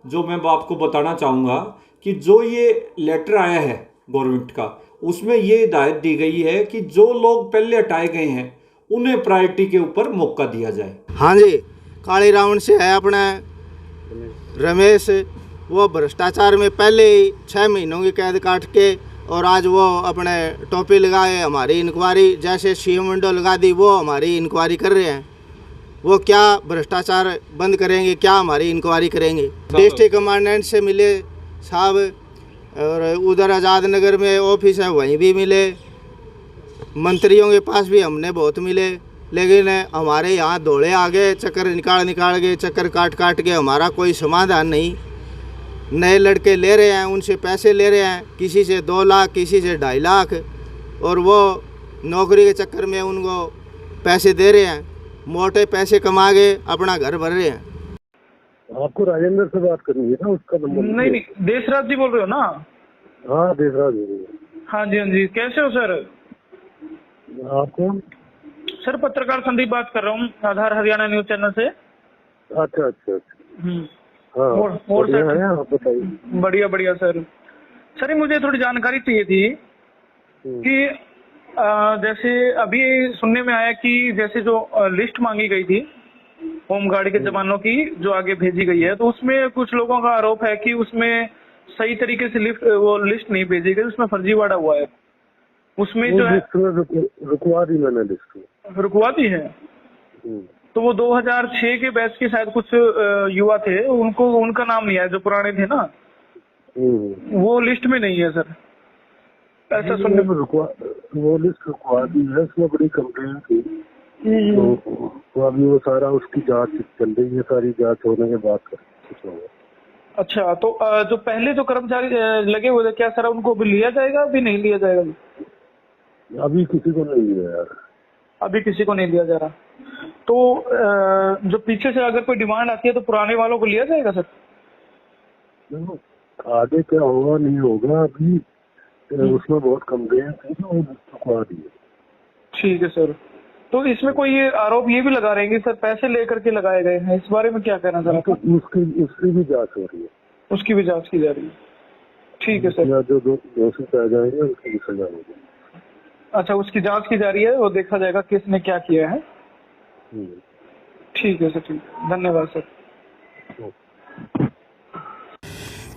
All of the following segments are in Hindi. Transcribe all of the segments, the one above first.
जो मैं आपको बताना चाहूँगा कि जो ये लेटर आया है गवर्नमेंट का, उसमें ये हिदायत दी गई है कि जो लोग पहले हटाए गए हैं उन्हें प्रायोरिटी के ऊपर मौका दिया जाए। हाँ जी, काली रावण से है अपना रमेश, वो भ्रष्टाचार में पहले ही 6 महीनों की कैद काट के और आज वो अपने टोपी लगाए हमारी इंक्वायरी, जैसे सीएम विंडो लगा दी वो हमारी इंक्वायरी कर रहे हैं। वो क्या भ्रष्टाचार बंद करेंगे, क्या हमारी इंक्वायरी करेंगे। डिस्ट्रिक्ट कमांडेंट से मिले साहब, और उधर आज़ाद नगर में ऑफिस है वहीं भी मिले, मंत्रियों के पास भी हमने बहुत मिले, लेकिन हमारे यहाँ दौड़े आ गए, चक्कर निकाल के, चक्कर काट के हमारा कोई समाधान नहीं। नए लड़के ले रहे हैं, उनसे पैसे ले रहे हैं, किसी से 2 लाख, किसी से 2.5 लाख, और वो नौकरी के चक्कर में उनको पैसे दे रहे हैं, मोटे पैसे कमा के अपना घर भर रहे हैं। आपको राजेंद्र से बात करनी है ना, उसका नंबर? नहीं, देशराज जी बोल रहे हो ना? हाँ, देशराज जी। हाँ जी, कैसे हो सर? आप कौन? सर पत्रकार संदीप बात कर रहा हूँ, आधार हरियाणा न्यूज चैनल से। अच्छा। हाँ, और बढ़िया सर, है, आप बताइए। बढ़िया सर मुझे थोड़ी जानकारी चाहिए थी कि जैसे अभी सुनने में आया कि जैसे जो लिस्ट मांगी गई थी होमगार्ड के जवानों की जो आगे भेजी गई है, तो उसमें कुछ लोगों का आरोप है कि उसमें सही तरीके से वो लिस्ट नहीं भेजी गई, उसमें फर्जीवाड़ा हुआ है। उसमें जो है रुकवा दी मैंने, लिस्ट रुकवा दी है। तो वो 2006 के बैच के शायद कुछ युवा थे, उनका नाम नहीं है, जो पुराने थे ना, वो लिस्ट में नहीं है सर, ऐसा सुनने में। वो लिस्ट रुकवा दी है, उसमें बड़ी कंप्लेन थी, तो अभी वो सारा उसकी जांच चल रही है, सारी जांच होने के बाद कुछ होगा। अच्छा, तो जो पहले जो कर्मचारी लगे हुए थे, क्या सर उनको भी लिया जाएगा? अभी नहीं लिया जाएगा? अभी किसी को नहीं लिया यार, अभी किसी को नहीं लिया जा रहा। तो जो पीछे से अगर कोई डिमांड आती है तो पुराने वालों को लिया जाएगा सर? आगे क्या होगा नहीं होगा, अभी उसमें बहुत कंप्लेन थी तो रुकवा दी। ठीक है सर। तो इसमें कोई ये आरोप ये भी लगा रहे हैं कि सर पैसे लेकर के लगाए गए हैं, इस बारे में क्या कहना सर? उसकी भी जांच हो रही है। उसकी भी जांच की जा रही है। ठीक है सर। जो दोषी पाए जाएंगे उसकी भी सजा होगी। अच्छा, उसकी जांच की जा रही है, वो देखा जाएगा किसने क्या किया है। ठीक है सर, ठीक, धन्यवाद सर।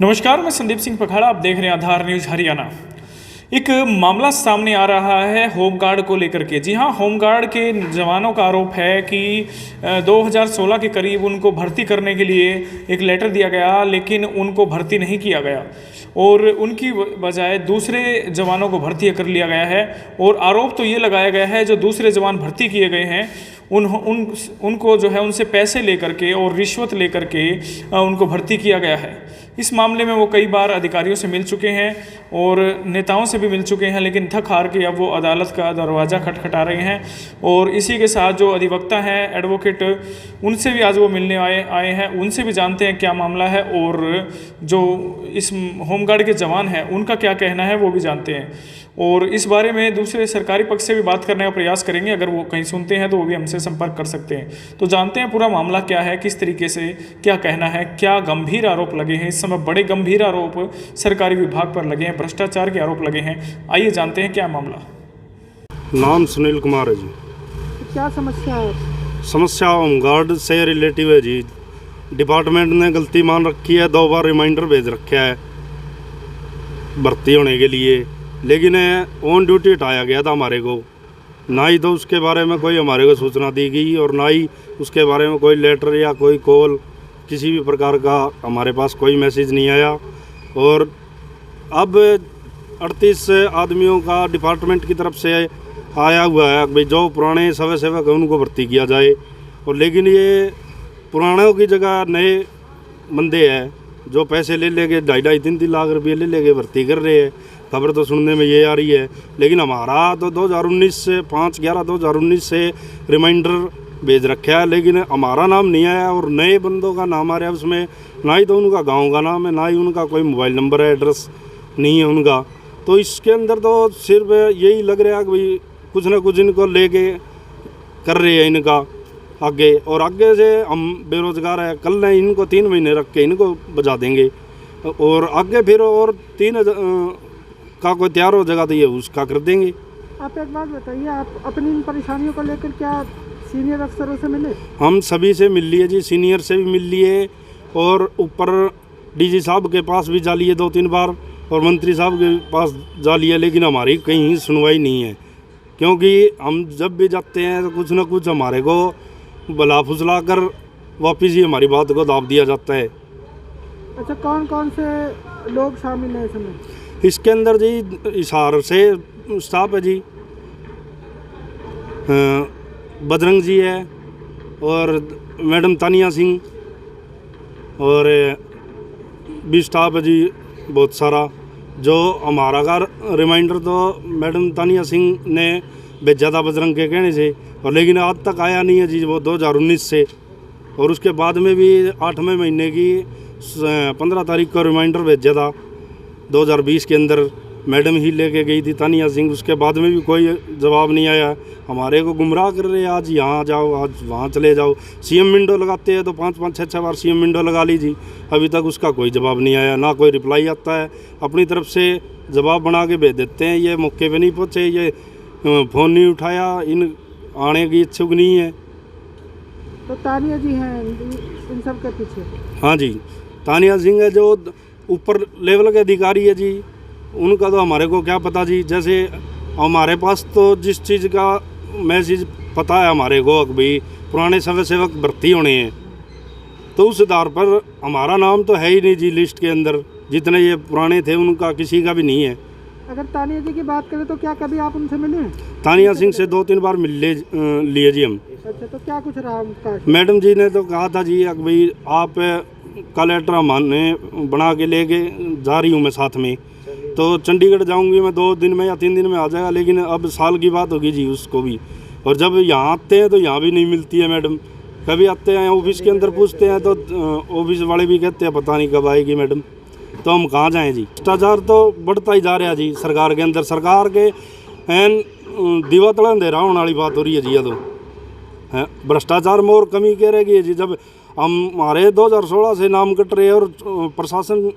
नमस्कार, मैं संदीप सिंह पखाड़ा, आप देख रहे हैं आधार न्यूज हरियाणा। एक मामला सामने आ रहा है होमगार्ड को लेकर के। जी हाँ, होमगार्ड के जवानों का आरोप है कि 2016 के करीब उनको भर्ती करने के लिए एक लेटर दिया गया, लेकिन उनको भर्ती नहीं किया गया और उनकी बजाय दूसरे जवानों को भर्ती कर लिया गया है। और आरोप तो ये लगाया गया है जो दूसरे जवान भर्ती किए गए हैं उनको जो है उनसे पैसे लेकर के और रिश्वत लेकर के उनको भर्ती किया गया है। इस मामले में वो कई बार अधिकारियों से मिल चुके हैं और नेताओं से भी मिल चुके हैं, लेकिन थक हार के अब वो अदालत का दरवाज़ा खटखटा रहे हैं। और इसी के साथ जो अधिवक्ता हैं, एडवोकेट, उनसे भी आज वो मिलने आए हैं, उनसे भी जानते हैं क्या मामला है और जो इस होमगार्ड के जवान हैं उनका क्या कहना है वो भी जानते हैं। और इस बारे में दूसरे सरकारी पक्ष से भी बात करने का प्रयास करेंगे, अगर वो कहीं सुनते हैं तो वो भी हमसे संपर्क कर सकते हैं। तो जानते हैं पूरा मामला क्या है, किस तरीके से क्या कहना है, क्या गंभीर आरोप लगे हैं। इस समय बड़े गंभीर आरोप सरकारी विभाग पर लगे हैं, भ्रष्टाचार के आरोप लगे हैं। आइए जानते हैं क्या मामला। नाम सुनील कुमार है जी। क्या समस्या है? समस्या होमगार्ड से रिलेटिव है जी। डिपार्टमेंट ने गलती मान रखी है, 2 बार रिमाइंडर भेज रखा है भर्ती होने के लिए, लेकिन ऑन ड्यूटी हटाया गया था हमारे को। ना ही तो उसके बारे में कोई हमारे को सूचना दी गई और ना ही उसके बारे में कोई लेटर या कोई कॉल, किसी भी प्रकार का हमारे पास कोई मैसेज नहीं आया। और अब 38 आदमियों का डिपार्टमेंट की तरफ से आया हुआ है भाई जो पुराने सवै सेवक हैं उनको भर्ती किया जाए। और लेकिन ये पुरानों की जगह नए बंदे हैं जो पैसे ले लेके 2.5-3 लाख रुपये ले लेके भर्ती कर रहे हैं। खबर तो सुनने में ये आ रही है, लेकिन हमारा तो 2019 से 5/11/2019 से रिमाइंडर भेज रखा है, लेकिन हमारा नाम नहीं आया और नए बंदों का नाम आ रहा है उसमें। ना ही तो उनका गांव का नाम है, ना ही उनका कोई मोबाइल नंबर है, एड्रेस नहीं है उनका। तो इसके अंदर तो सिर्फ यही लग रहा है कि भाई कुछ ना कुछ इनको लेके कर रहे हैं इनका। आगे, और आगे से हम बेरोजगार है, कल नहीं इनको 3 महीने रख के इनको बजा देंगे, और आगे फिर और 3,000 का कोई तैयार हो जगह तो ये उसका कर देंगे। आप एक बात बताइए, आप अपनी इन परेशानियों को लेकर क्या सीनियर अफसरों से मिले? हम सभी से मिल लिए जी, सीनियर से भी मिल लिए, और ऊपर डीजी साहब के पास भी जा लिए 2-3 बार, और मंत्री साहब के पास जा लिया, लेकिन हमारी कहीं सुनवाई नहीं है। क्योंकि हम जब भी जाते हैं तो कुछ ना कुछ हमारे को बला फुसला कर वापिस ही हमारी बात को दाब दिया जाता है। अच्छा, कौन कौन से लोग शामिल हैं इसमें? इसके अंदर जी हिसार से स्टाफ है जी, बजरंग जी है, और मैडम तानिया सिंह, और भी स्टाफ है जी बहुत सारा। जो हमारा का रिमाइंडर तो मैडम तानिया सिंह ने भेजा था बजरंग के कहने से, और लेकिन आज तक आया नहीं है जी, वो 2019 से, और उसके बाद में भी 8वें महीने की 15 तारीख को रिमाइंडर भेजा था 2020 के अंदर, मैडम ही लेके गई थी तानिया सिंह। उसके बाद में भी कोई जवाब नहीं आया, हमारे को गुमराह कर रहे हैं, आज यहाँ जाओ आज वहाँ चले जाओ। सीएम विंडो लगाते हैं तो 5-5, 6-6 बार सीएम विंडो लगा लीजिए, अभी तक उसका कोई जवाब नहीं आया, ना कोई रिप्लाई आता है। अपनी तरफ से जवाब बना के भेज देते हैं, ये मौके पे नहीं पहुँचे, ये फ़ोन नहीं उठाया, इन आने की इच्छुक नहीं है। तो तानिया जी हैं इन सब के पीछे? हाँ जी, तानिया सिंह है जो ऊपर लेवल के अधिकारी है जी, उनका तो हमारे को क्या पता जी। जैसे हमारे पास तो जिस चीज़ का मैसेज पता है हमारे को कि भाई पुराने समय सेवक भर्ती होने हैं, तो उस आधार पर हमारा नाम तो है ही नहीं जी लिस्ट के अंदर, जितने ये पुराने थे उनका किसी का भी नहीं है। अगर तानिया जी की बात करें तो क्या कभी आप उनसे मिले हैं? तानिया सिंह से 2-3 बार मिल लिए जी हम। अच्छा, तो क्या कुछ रहा उनका? मैडम जी ने तो कहा था जी कि भाई आप का लेटर हमने बना के लेके जा रही हूँ मैं साथ में, तो चंडीगढ़ जाऊंगी मैं 2 दिन में या 3 दिन में आ जाएगा, लेकिन अब साल की बात होगी जी उसको भी। और जब यहाँ आते हैं तो यहाँ भी नहीं मिलती है मैडम, कभी आते हैं ऑफिस के अंदर पूछते हैं तो ऑफिस वाले भी कहते हैं पता नहीं कब आएगी मैडम, तो हम कहाँ जाएँ जी। भ्रष्टाचार तो बढ़ता ही जा रहा है जी सरकार के अंदर, सरकार के एन दीवा तला अंधेरा होने वाली बात हो रही है जी। ये तो है भ्रष्टाचार में और कमी क्या रहेगी जी, जब हमारे 2016 से नाम कट रहे हैं और प्रशासन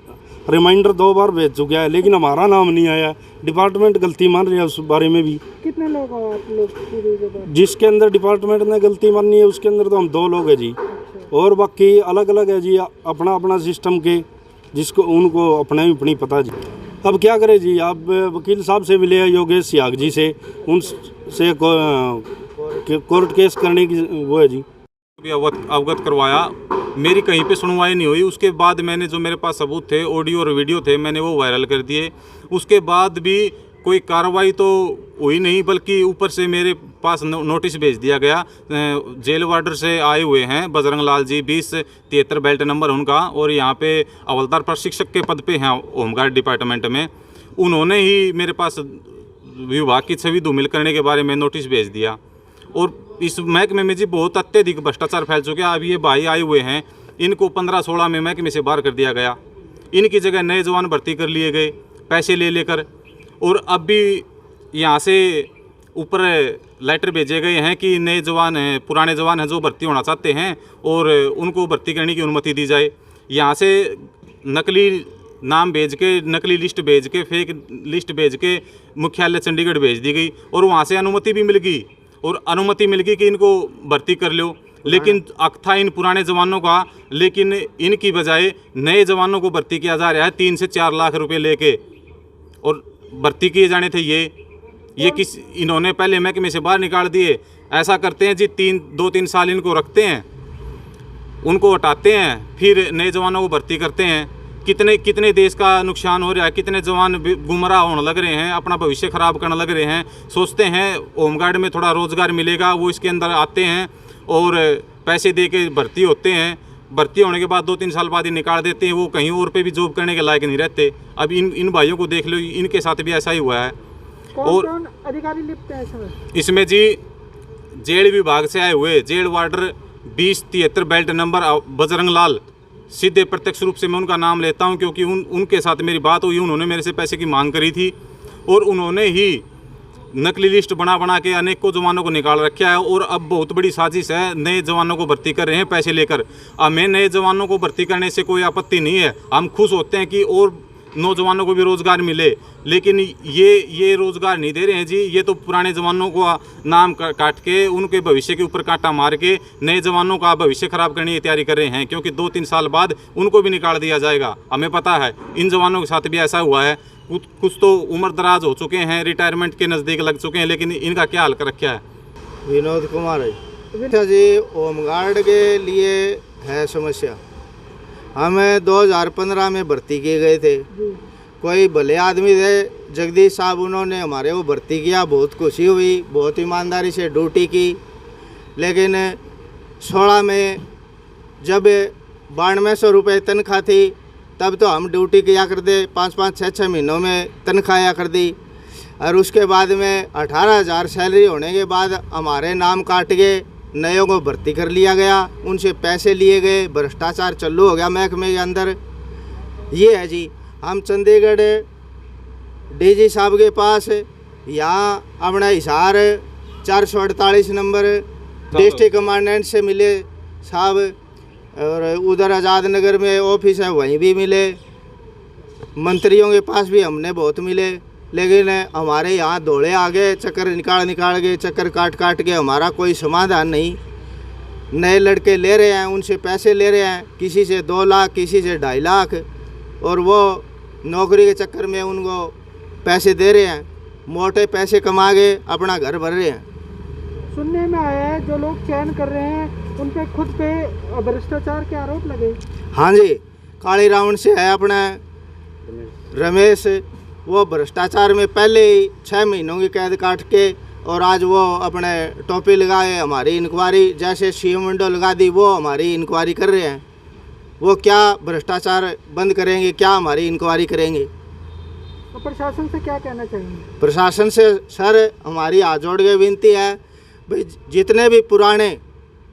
रिमाइंडर 2 बार भेज चुका है, लेकिन हमारा नाम नहीं आया। डिपार्टमेंट गलती मान रही है उस बारे में भी। कितने लोग हो आप लोग पूरी जगह? जिसके अंदर डिपार्टमेंट ने गलती मानी है उसके अंदर तो हम 2 लोग हैं जी, और बाकी अलग अलग है जी, अपना अपना सिस्टम के, जिसको उनको अपनी पता जी। अब क्या करें जी, आप वकील साहब से मिले हैं योगेश सियाग जी से, उनसे कोर्ट केस करने की वो है जी। भी अवगत करवाया, मेरी कहीं पे सुनवाई नहीं हुई। उसके बाद मैंने जो मेरे पास सबूत थे, ऑडियो और वीडियो थे, मैंने वो वायरल कर दिए। उसके बाद भी कोई कार्रवाई तो हुई नहीं, बल्कि ऊपर से मेरे पास नोटिस भेज दिया गया। जेल वार्डर से आए हुए हैं बजरंग लाल जी, 2073 बेल्ट नंबर उनका, और यहाँ पे हवलदार प्रशिक्षक के पद पे हैं होमगार्ड डिपार्टमेंट में। उन्होंने ही मेरे पास विभाग की छवि धूमिल करने के बारे में नोटिस भेज दिया। और इस महकमे में जी बहुत अत्यधिक भ्रष्टाचार फैल चुका है। अब ये भाई आए हुए हैं, इनको 15-16 में महकमे से बाहर कर दिया गया, इनकी जगह नए जवान भर्ती कर लिए गए पैसे ले लेकर। और अब भी यहाँ से ऊपर लेटर भेजे गए हैं कि नए जवान हैं, पुराने जवान हैं जो भर्ती होना चाहते हैं और उनको भर्ती करने की अनुमति दी जाए। यहाँ से नकली नाम भेज के, नकली लिस्ट भेज के, फेक लिस्ट भेज के मुख्यालय चंडीगढ़ भेज दी गई, और वहाँ से अनुमति भी मिल गई, और अनुमति मिल गई कि इनको भर्ती कर लो। लेकिन हक था इन पुराने जवानों का, लेकिन इनकी बजाय नए जवानों को भर्ती किया जा रहा है 3 से 4 लाख रुपए लेके, और भर्ती किए जाने थे ये किस इन्होंने पहले महकमे से बाहर निकाल दिए। ऐसा करते हैं जी, 2-3 साल इनको रखते हैं, उनको हटाते हैं, फिर नए जवानों को भर्ती करते हैं। कितने देश का नुकसान हो रहा है, कितने जवान गुमराह होने लग रहे हैं, अपना भविष्य खराब करने लग रहे हैं। सोचते हैं होमगार्ड में थोड़ा रोजगार मिलेगा, वो इसके अंदर आते हैं और पैसे दे के भर्ती होते हैं। भर्ती होने के बाद 2-3 साल बाद ही निकाल देते हैं, वो कहीं और पे भी जॉब करने के लायक नहीं रहते। अब इन भाइयों को देख लो, इनके साथ भी ऐसा ही हुआ है। कौन अधिकारी लिप्त है इसमें जी? जेल विभाग से आए हुए jail warder 2073 belt number Bajrang Lal, सीधे प्रत्यक्ष रूप से मैं उनका नाम लेता हूं, क्योंकि उनके साथ मेरी बात हुई। उन्होंने मेरे से पैसे की मांग करी थी, और उन्होंने ही नकली लिस्ट बना बना के अनेकों जवानों को निकाल रखा है और अब बहुत बड़ी साजिश है, नए जवानों को भर्ती कर रहे हैं पैसे लेकर। हमें नए जवानों को भर्ती करने से कोई आपत्ति नहीं है, हम खुश होते हैं कि और नौजवानों को भी रोज़गार मिले, लेकिन ये रोज़गार नहीं दे रहे हैं जी। ये तो पुराने जवानों को नाम काट के उनके भविष्य के ऊपर कांटा मार के नए जवानों का भविष्य खराब करने की तैयारी कर रहे हैं, क्योंकि 2-3 साल बाद उनको भी निकाल दिया जाएगा। हमें पता है इन जवानों के साथ भी ऐसा हुआ है। कुछ तो उम्र दराज हो चुके हैं, रिटायरमेंट के नज़दीक लग चुके हैं, लेकिन इनका क्या हाल कर रखा है। विनोद कुमार है। अच्छा जी, होमगार्ड के लिए है समस्या। हमें 2015 में भर्ती किए गए थे। कोई भले आदमी थे, जगदीश साहब, उन्होंने हमारे को भर्ती किया, बहुत खुशी हुई, बहुत ईमानदारी से ड्यूटी की। लेकिन 16 में जब 9200 रुपये तनख्वाह थी, तब तो हम ड्यूटी किया करते, 5-5, 6-6 महीनों में तनख्वाह आया कर दी। और उसके बाद में 18,000 सैलरी होने के बाद हमारे नाम काट के नयों को भर्ती कर लिया गया, उनसे पैसे लिए गए, भ्रष्टाचार चालू हो गया महकमे के अंदर। ये है जी। हम चंडीगढ़ डीजी साहब के पास यहाँ अपना हिसार 448 नंबर डिस्ट्रिक्ट कमांडेंट से मिले साहब, और उधर आज़ाद नगर में ऑफिस है वहीं भी मिले, मंत्रियों के पास भी हमने बहुत मिले। लेकिन हमारे यहाँ दौड़े आगे, चक्कर निकाल के, चक्कर काट के हमारा कोई समाधान नहीं। नए लड़के ले रहे हैं, उनसे पैसे ले रहे हैं, किसी से 2 लाख, किसी से 2.5 लाख, और वो नौकरी के चक्कर में उनको पैसे दे रहे हैं, मोटे पैसे कमा के अपना घर भर रहे हैं। सुनने में आया है जो लोग चयन कर रहे हैं उन पे खुद पे भ्रष्टाचार के आरोप लगे। हाँ जी, काली राउंड से है अपना रमेश, वो भ्रष्टाचार में पहले ही 6 महीनों की कैद काट के, और आज वो अपने टोपी लगाए हमारी इंक्वायरी, जैसे सीएम विंडो लगा दी, वो हमारी इंक्वायरी कर रहे हैं। वो क्या भ्रष्टाचार बंद करेंगे, क्या हमारी इंक्वायरी करेंगे? तो प्रशासन से क्या कहना चाहेंगे? प्रशासन से सर हमारी हाथ जोड़ के विनती है, भाई जितने भी पुराने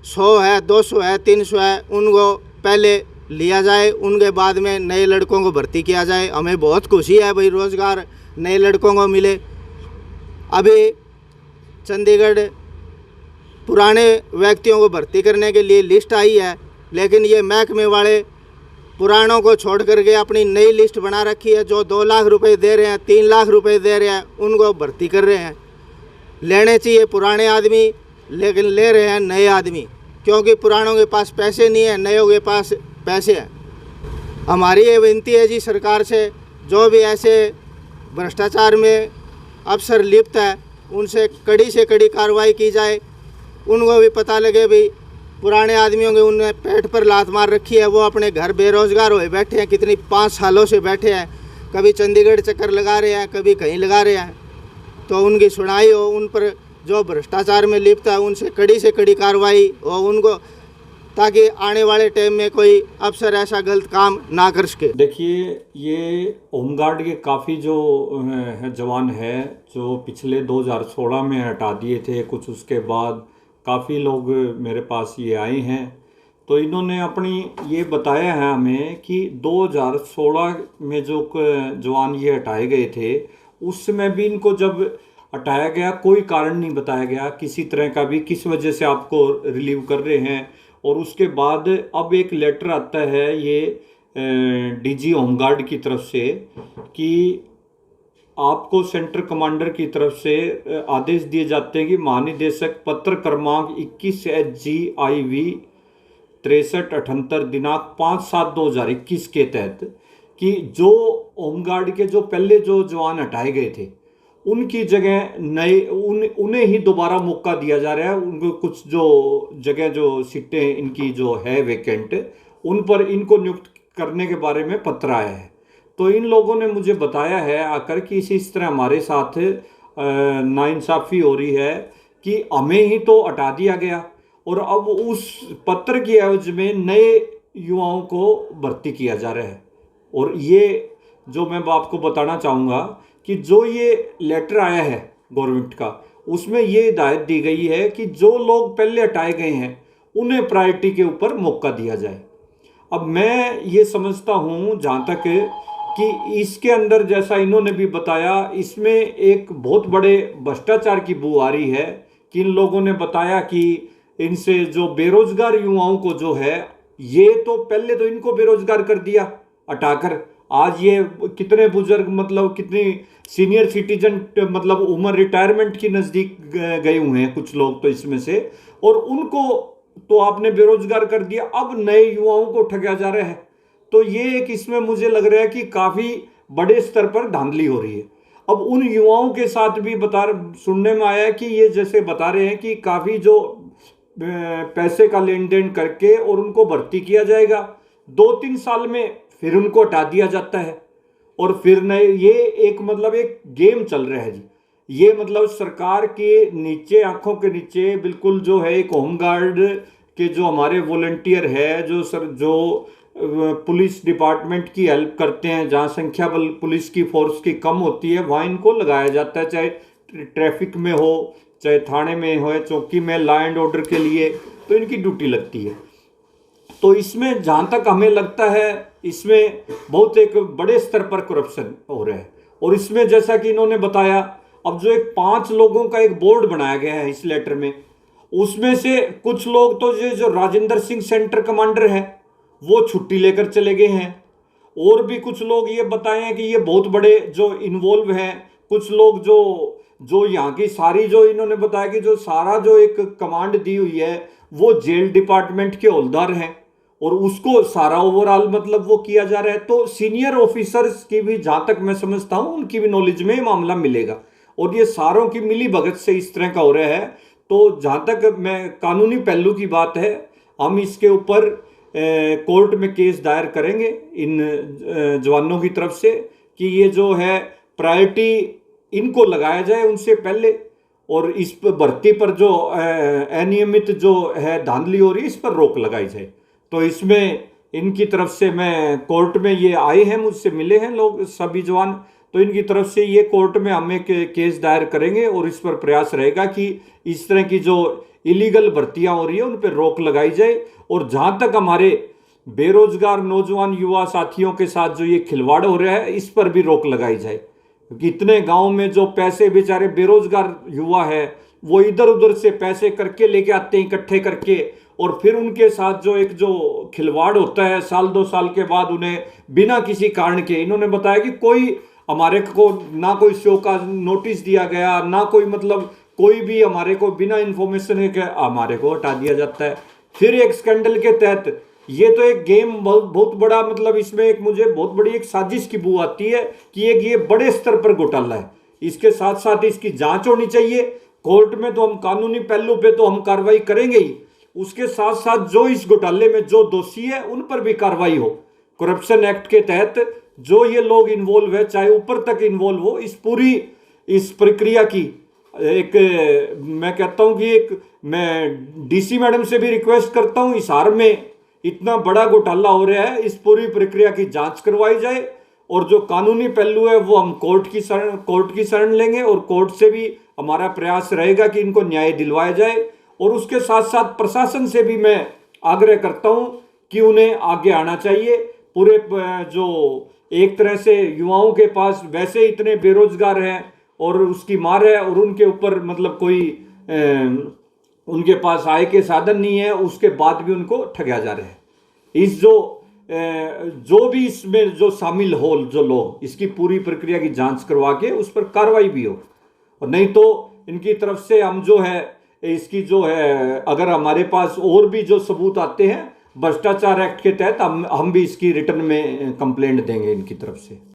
100 है, 200 है, 300 है, उनको पहले लिया जाए, उनके बाद में नए लड़कों को भर्ती किया जाए। हमें बहुत खुशी है भाई, रोज़गार नए लड़कों को मिले। अभी चंडीगढ़ पुराने व्यक्तियों को भर्ती करने के लिए लिस्ट आई है, लेकिन ये महकमे वाले पुरानों को छोड़ करके अपनी नई लिस्ट बना रखी है। जो 2 लाख रुपए दे रहे हैं, 3 लाख रुपए दे रहे हैं, उनको भर्ती कर रहे हैं। लेने चाहिए पुराने आदमी, लेकिन ले रहे हैं नए आदमी, क्योंकि पुरानों के पास पैसे नहीं है, नयों के पास पैसे हैं। हमारी ये विनती है जी सरकार से, जो भी ऐसे भ्रष्टाचार में अफसर लिप्त है, उनसे कड़ी से कड़ी कार्रवाई की जाए। उनको भी पता लगे भी पुराने आदमियों के उन्हें पेट पर लात मार रखी है, वो अपने घर बेरोजगार हुए बैठे हैं, कितनी 5 सालों से बैठे हैं, कभी चंडीगढ़ चक्कर लगा रहे हैं, कभी कहीं लगा रहे हैं। तो उनकी सुनाई हो, उन पर जो भ्रष्टाचार में लिप्त है उनसे कड़ी से कड़ी कार्रवाई हो उनको, ताकि आने वाले टाइम में कोई अफसर ऐसा गलत काम ना कर सके। देखिए, ये होमगार्ड के काफ़ी जो जवान हैं जो पिछले 2016 में हटा दिए थे, कुछ उसके बाद काफ़ी लोग मेरे पास ये आए हैं, तो इन्होंने अपनी ये बताया है हमें कि 2016 में जो जवान ये हटाए गए थे, उस समय भी इनको जब हटाया गया कोई कारण नहीं बताया गया किसी तरह का भी, किस वजह से आपको रिलीव कर रहे हैं। और उसके बाद अब एक लेटर आता है ये डीजी होमगार्ड की तरफ से कि आपको सेंटर कमांडर की तरफ से आदेश दिए जाते हैं कि महानिदेशक पत्र क्रमांक 21/GIV 6378 दिनांक 5/7/2021 के तहत कि जो होमगार्ड के जो पहले जो जवान हटाए गए थे उनकी जगह नए उन्हें ही दोबारा मौका दिया जा रहा है। उनको कुछ जो जगह जो सीटें इनकी जो है वैकेंट, उन पर इनको नियुक्त करने के बारे में पत्र आया है। तो इन लोगों ने मुझे बताया है आकर कि इस तरह हमारे साथ नाइंसाफ़ी हो रही है कि हमें ही तो हटा दिया गया और अब उस पत्र की एवज में नए युवाओं को भर्ती किया जा रहा है। और ये जो मैं आपको बताना चाहूँगा कि जो ये लेटर आया है गवर्नमेंट का, उसमें ये हिदायत दी गई है कि जो लोग पहले हटाए गए हैं उन्हें प्रायोरिटी के ऊपर मौका दिया जाए। अब मैं ये समझता हूँ जहाँ तक कि इसके अंदर जैसा इन्होंने भी बताया, इसमें एक बहुत बड़े भ्रष्टाचार की बू आ रही है कि इन लोगों ने बताया कि इनसे जो बेरोजगार युवाओं को जो है, ये तो पहले तो इनको बेरोजगार कर दिया हटाकर, आज ये कितने बुजुर्ग मतलब कितनी सीनियर सिटीजन मतलब उम्र रिटायरमेंट की नज़दीक गए हुए हैं कुछ लोग तो इसमें से, और उनको तो आपने बेरोजगार कर दिया, अब नए युवाओं को ठगा जा रहा है। तो ये एक इसमें मुझे लग रहा है कि काफ़ी बड़े स्तर पर धांधली हो रही है। अब उन युवाओं के साथ भी सुनने में आया कि ये जैसे बता रहे हैं कि काफ़ी जो पैसे का लेन देन करके और उनको भर्ती किया जाएगा, 2-3 साल में फिर उनको हटा दिया जाता है और फिर नए, ये एक मतलब एक गेम चल रहा है जी। ये मतलब सरकार के नीचे, आंखों के नीचे बिल्कुल जो है एक होमगार्ड के जो हमारे वॉलंटियर है, जो पुलिस डिपार्टमेंट की हेल्प करते हैं, जहाँ संख्या बल पुलिस की फोर्स की कम होती है वहाँ इनको लगाया जाता है, चाहे ट्रैफिक में हो, चाहे थाने में हो, चौकी में लॉ एंड ऑर्डर के लिए, तो इनकी ड्यूटी लगती है। तो इसमें जहाँ तक हमें लगता है इसमें बहुत एक बड़े स्तर पर करप्शन हो रहा है। और इसमें जैसा कि इन्होंने बताया, अब जो एक 5 लोगों का एक बोर्ड बनाया गया है इस लेटर में, उसमें से कुछ लोग तो जो राजेंद्र सिंह सेंटर कमांडर है वो छुट्टी लेकर चले गए हैं, और भी कुछ लोग ये बताए हैं कि ये बहुत बड़े जो इन्वॉल्व हैं, कुछ लोग जो यहाँ की सारी जो इन्होंने बताया कि जो सारा जो एक कमांड दी हुई है वो जेल डिपार्टमेंट के हवलदार हैं और उसको सारा ओवरऑल मतलब वो किया जा रहा है। तो सीनियर ऑफिसर्स की भी जहाँ तक मैं समझता हूँ उनकी भी नॉलेज में मामला मिलेगा, और ये सारों की मिली भगत से इस तरह का हो रहा है। तो जहाँ तक मैं कानूनी पहलू की बात है, हम इसके ऊपर कोर्ट में केस दायर करेंगे इन जवानों की तरफ से कि ये जो है प्रायोरिटी इनको लगाया जाए उनसे पहले, और इस पर भर्ती पर जो अनियमित जो है धांधली हो रही है इस पर रोक लगाई जाए। तो इसमें इनकी तरफ से मैं कोर्ट में, ये आए हैं मुझसे मिले हैं लोग सभी जवान, तो इनकी तरफ से ये कोर्ट में हम एक केस दायर करेंगे और इस पर प्रयास रहेगा कि इस तरह की जो इलीगल भर्तियां हो रही है उन पर रोक लगाई जाए। और जहां तक हमारे बेरोजगार नौजवान युवा साथियों के साथ जो ये खिलवाड़ हो रहा है इस पर भी रोक लगाई जाए, क्योंकि इतने गांव में जो पैसे बेचारे बेरोजगार युवा है वो इधर उधर से पैसे करके लेके आते हैं इकट्ठे करके, और फिर उनके साथ जो एक जो खिलवाड़ होता है साल 2 साल के बाद उन्हें बिना किसी कारण के, इन्होंने बताया कि कोई हमारे को ना कोई शो का नोटिस दिया गया, ना कोई मतलब कोई भी हमारे को बिना इन्फॉर्मेशन के हमारे को हटा दिया जाता है। फिर एक स्कैंडल के तहत ये तो एक गेम बहुत बड़ा, मतलब इसमें एक मुझे बहुत बड़ी एक साजिश की बू आती है कि ये बड़े स्तर पर घोटाला है। इसके साथ साथ इसकी जांच होनी चाहिए कोर्ट में, तो हम कानूनी पहलू पे तो हम कार्रवाई करेंगे ही, उसके साथ साथ जो इस घोटाले में जो दोषी है उन पर भी कार्रवाई हो। करप्शन एक्ट के तहत जो ये लोग इन्वॉल्व है, चाहे ऊपर तक इन्वॉल्व हो, इस पूरी इस प्रक्रिया की एक मैं कहता हूं कि एक मैं डीसी मैडम से भी रिक्वेस्ट करता हूं, हिसार में इतना बड़ा घोटाला हो रहा है, इस पूरी प्रक्रिया की जांच करवाई जाए और जो कानूनी पहलू है वो हम कोर्ट की शरण लेंगे और कोर्ट से भी हमारा प्रयास रहेगा कि इनको न्याय दिलवाया जाए। और उसके साथ साथ प्रशासन से भी मैं आग्रह करता हूं कि उन्हें आगे आना चाहिए। पूरे जो एक तरह से युवाओं के पास वैसे इतने बेरोजगार हैं और उसकी मार है और उनके ऊपर मतलब कोई उनके पास आय के साधन नहीं है, उसके बाद भी उनको ठगा जा रहा है। इस जो भी इसमें जो शामिल हो जो लोग, इसकी पूरी प्रक्रिया की जांच करवा के उस पर कार्रवाई भी हो, और नहीं तो इनकी तरफ से हम जो है इसकी जो है अगर हमारे पास और भी जो सबूत आते हैं भ्रष्टाचार एक्ट के तहत हम भी इसकी रिटर्न में कंप्लेंट देंगे इनकी तरफ से।